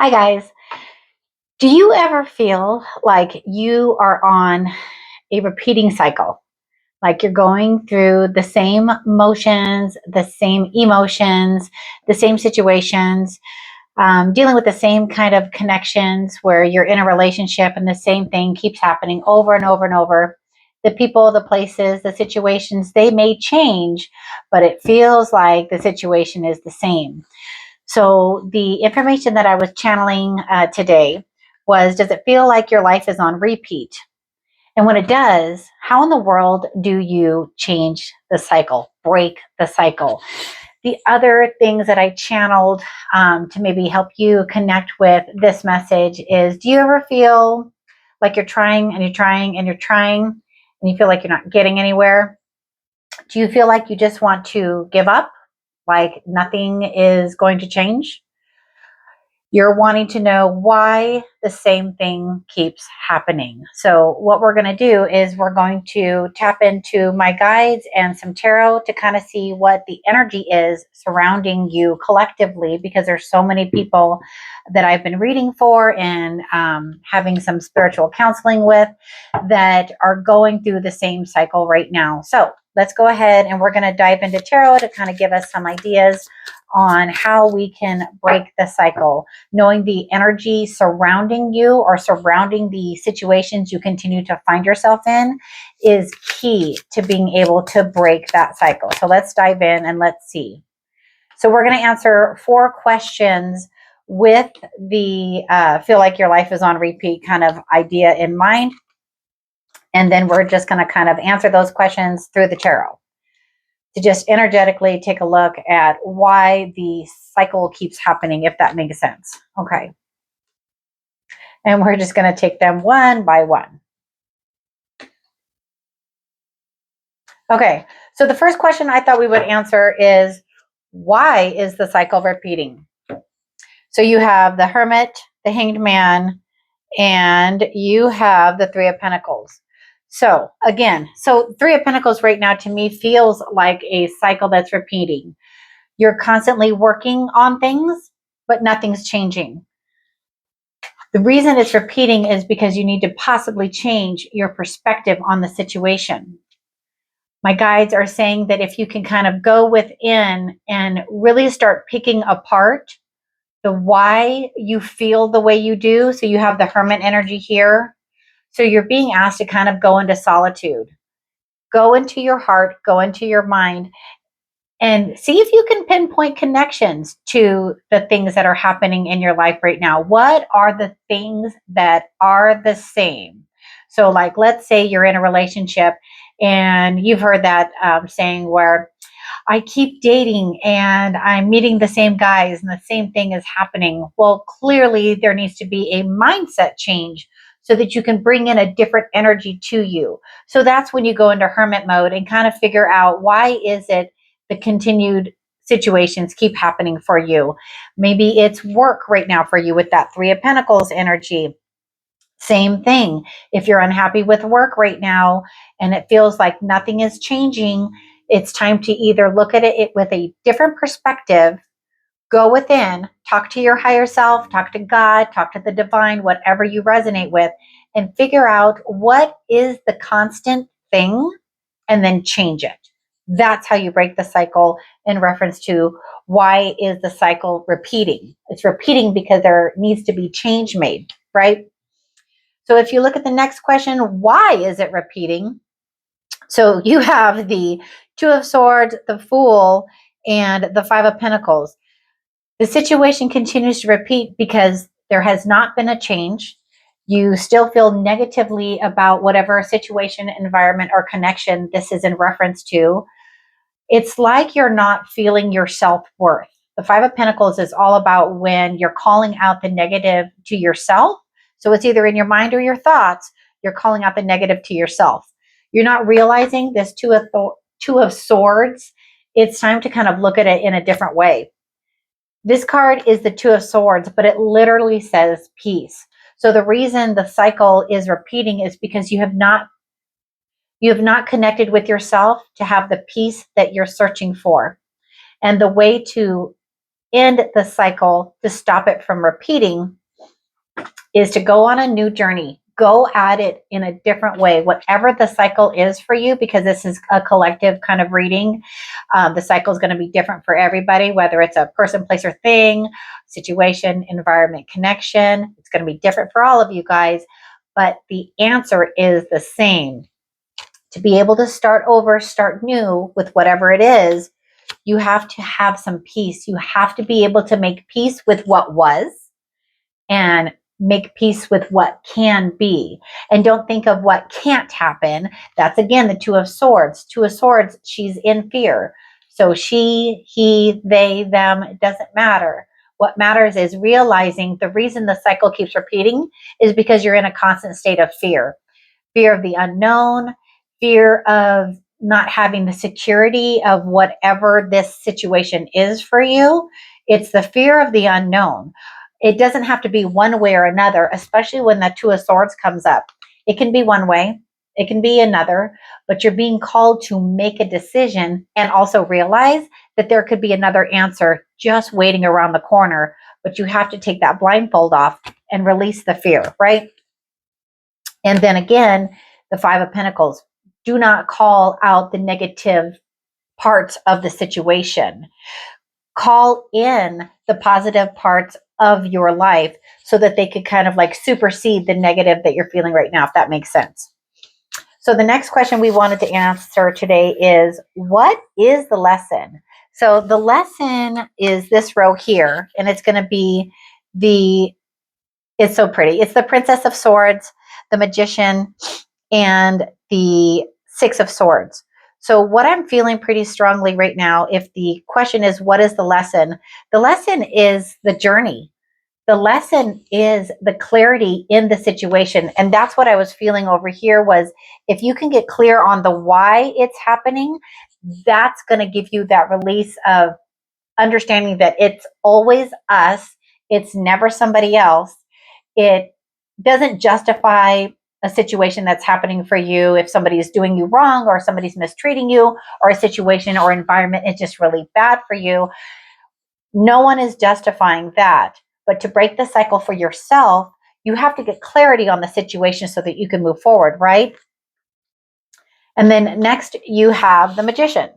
Hi, guys. Do you ever feel like you are on a repeating cycle? Like you're going through the same motions, the same emotions, the same situations, dealing with the same kind of connections where you're in a relationship and the same thing keeps happening over and over and over? The people, the places, the situations, they may change, but it feels like the situation is the same. So, the information that I was channeling today was, does it feel like your life is on repeat? And when it does, how in the world do you change the cycle, break the cycle? The other things that I channeled to maybe help you connect with this message is, do you ever feel like you're trying and you're trying and you're trying and you feel like you're not getting anywhere? Do you feel like you just want to give up, like nothing is going to change? You're wanting to know why the same thing keeps happening. So, what we're going to do is we're going to tap into my guides and some tarot to kind of see what the energy is surrounding you collectively, because there's so many people that I've been reading for and having some spiritual counseling with that are going through the same cycle right now. So, let's go ahead and we're going to dive into tarot to kind of give us some ideas on how we can break the cycle. Knowing the energy surrounding you or surrounding the situations you continue to find yourself in is key to being able to break that cycle. So let's dive in and let's see. So we're going to answer 4 questions with the feel like your life is on repeat kind of idea in mind. And then we're just going to kind of answer those questions through the tarot to just energetically take a look at why the cycle keeps happening, if that makes sense. Okay. And we're just going to take them one by one. Okay. So the first question I thought we would answer is, why is the cycle repeating? So you have the Hermit, the Hanged Man, and you have the Three of Pentacles. So again, Three of Pentacles right now to me feels like a cycle that's repeating. You're constantly working on things, but nothing's changing. The reason it's repeating is because you need to possibly change your perspective on the situation. My guides are saying that if you can kind of go within and really start picking apart the why you feel the way you do. So you have the Hermit energy here. So you're being asked to kind of go into solitude, go into your heart, go into your mind, and see if you can pinpoint connections to the things that are happening in your life right now. What are the things that are the same? So, like, let's say you're in a relationship and you've heard that saying where I keep dating and I'm meeting the same guys and the same thing is happening. Well, clearly there needs to be a mindset change so that you can bring in a different energy to you. So that's when you go into hermit mode and kind of figure out, why is it the continued situations keep happening for you? Maybe it's work right now for you with that Three of Pentacles energy. Same thing. If you're unhappy with work right now and it feels like nothing is changing, it's time to either look at it with a different perspective, go within, talk to your higher self, talk to God, talk to the divine, whatever you resonate with, and figure out what is the constant thing and then change it. That's how you break the cycle in reference to, why is the cycle repeating? It's repeating because there needs to be change made, right? So if you look at the next question, why is it repeating? So you have the Two of Swords, the Fool, and the Five of Pentacles. The situation continues to repeat because there has not been a change. You still feel negatively about whatever situation, environment, or connection this is in reference to. It's like you're not feeling your self-worth. The Five of Pentacles is all about when you're calling out the negative to yourself. So it's either in your mind or your thoughts, you're calling out the negative to yourself. You're not realizing this Two of Swords. It's time to kind of look at it in a different way. This card is the Two of Swords, but it literally says peace. So the reason the cycle is repeating is because you have not connected with yourself to have the peace that you're searching for. And the way to end the cycle, to stop it from repeating, is to go on a new journey. Go at it in a different way, whatever the cycle is for you, because this is a collective kind of reading. The cycle is going to be different for everybody, whether it's a person, place, or thing, situation, environment, connection. It's going to be different for all of you guys, but the answer is the same. To be able to start over, start new with whatever it is, you have to have some peace. You have to be able to make peace with what was and make peace with what can be. And don't think of what can't happen. That's again the Two of Swords. Two of Swords, she's in fear. So she, he, they, them, it doesn't matter. What matters is realizing the reason the cycle keeps repeating is because you're in a constant state of fear. Fear of the unknown, fear of not having the security of whatever this situation is for you. It's the fear of the unknown. It doesn't have to be one way or another, especially when the Two of Swords comes up. It can be one way, it can be another, but you're being called to make a decision and also realize that there could be another answer just waiting around the corner, but you have to take that blindfold off and release the fear, right? And then again, the Five of Pentacles. Do not call out the negative parts of the situation. Call in the positive parts of your life so that they could kind of like supersede the negative that you're feeling right now, if that makes sense. So the next question we wanted to answer today is, what is the lesson? So the lesson is this row here, and it's going to be it's so pretty. It's the Princess of Swords, the Magician, and the Six of Swords. So what I'm feeling pretty strongly right now, if the question is, what is the lesson? The lesson is the journey. The lesson is the clarity in the situation. And that's what I was feeling over here was, if you can get clear on the why it's happening, that's going to give you that release of understanding that it's always us. It's never somebody else. It doesn't justify a situation that's happening for you if somebody is doing you wrong or somebody's mistreating you or a situation or environment is just really bad for you. No one is justifying that. But to break the cycle for yourself, you have to get clarity on the situation so that you can move forward, right? And then next you have the Magician.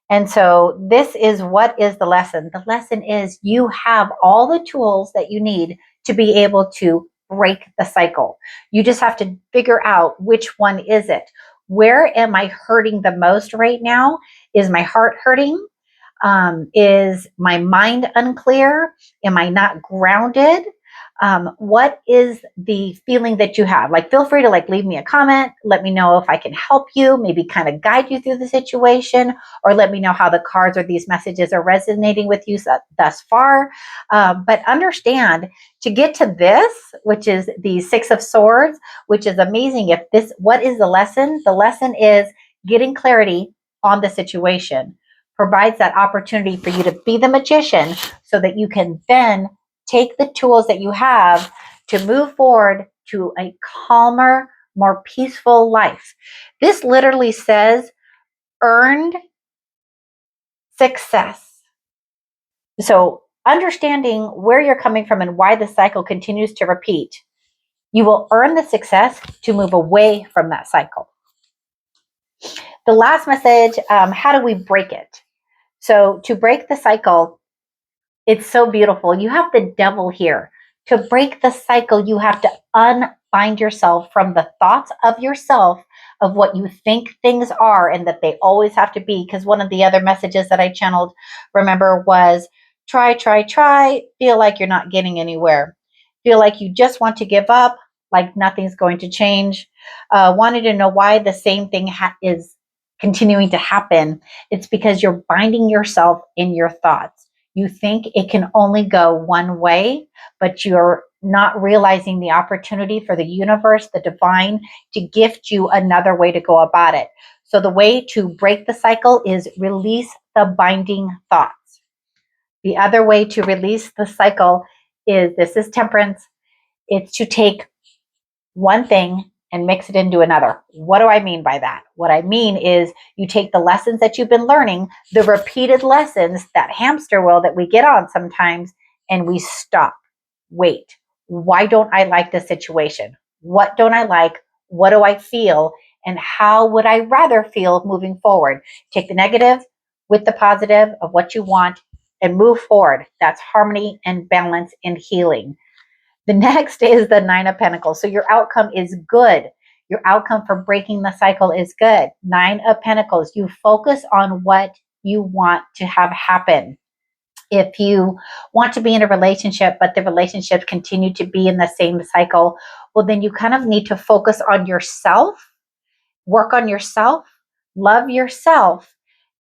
And so this is, what is the lesson? The lesson is you have all the tools that you need to be able to break the cycle. You just have to figure out which one is it. Where am I hurting the most right now? Is my heart hurting? Is my mind unclear? Am I not grounded? What is the feeling that you have? Like, feel free to like leave me a comment. Let me know if I can help you, maybe kind of guide you through the situation, or let me know how the cards or these messages are resonating with you thus far. But understand, to get to this, which is the Six of Swords, which is amazing. What is the lesson? The lesson is getting clarity on the situation. Provides that opportunity for you to be the magician so that you can then take the tools that you have to move forward to a calmer, more peaceful life. This literally says earned success. So understanding where you're coming from and why the cycle continues to repeat, you will earn the success to move away from that cycle. The last message, how do we break it? So to break the cycle, it's so beautiful. You have the Devil here. To break the cycle, you have to unbind yourself from the thoughts of yourself of what you think things are and that they always have to be. Because one of the other messages that I channeled, remember, was try, feel like you're not getting anywhere. Feel like you just want to give up, like nothing's going to change. Wanted to know why the same thing is continuing to happen. It's because you're binding yourself in your thoughts. You think it can only go one way, but you're not realizing the opportunity for the universe, the divine, to gift you another way to go about it. So the way to break the cycle is release the binding thoughts. The other way to release the cycle is, this is Temperance. It's to take one thing and mix it into another. What do I mean by that? What I mean is you take the lessons that you've been learning, the repeated lessons, that hamster wheel that we get on sometimes, and we stop. Wait, why don't I like this situation? What don't I like? What do I feel? And how would I rather feel moving forward? Take the negative with the positive of what you want and move forward. That's harmony and balance and healing. The next is the Nine of Pentacles. So your outcome is good. Your outcome for breaking the cycle is good. Nine of Pentacles. You focus on what you want to have happen. If you want to be in a relationship, but the relationship continue to be in the same cycle, well, then you kind of need to focus on yourself, work on yourself, love yourself,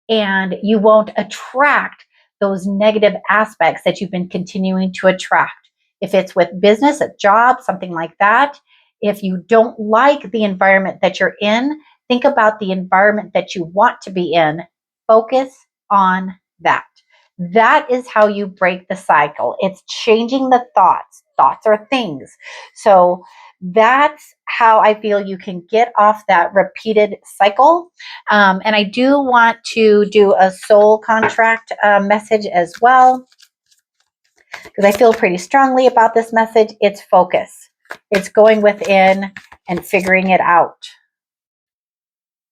and you won't attract those negative aspects that you've been continuing to attract. If it's with business, a job, something like that, if you don't like the environment that you're in, think about the environment that you want to be in. Focus on that. That is how you break the cycle. It's changing the thoughts. Thoughts are things. So that's how I feel you can get off that repeated cycle. And I do want to do a soul contract message as well, because I feel pretty strongly about this message. It's focus. It's going within and figuring it out.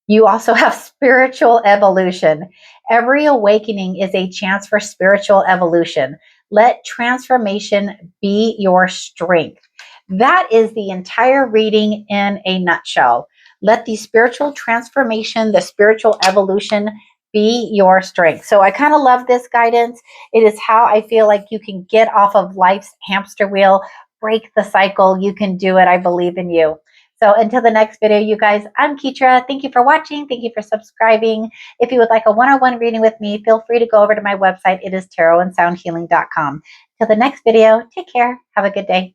You also have spiritual evolution. Every awakening is a chance for spiritual evolution. Let transformation be your strength. That is the entire reading in a nutshell. Let the spiritual transformation, the spiritual evolution be your strength. So I kind of love this guidance. It is how I feel like you can get off of life's hamster wheel, break the cycle. You can do it. I believe in you. So until the next video, you guys, I'm Keetra. Thank you for watching. Thank you for subscribing. If you would like a one-on-one reading with me, feel free to go over to my website. It is tarotandsoundhealing.com. Till the next video, take care. Have a good day.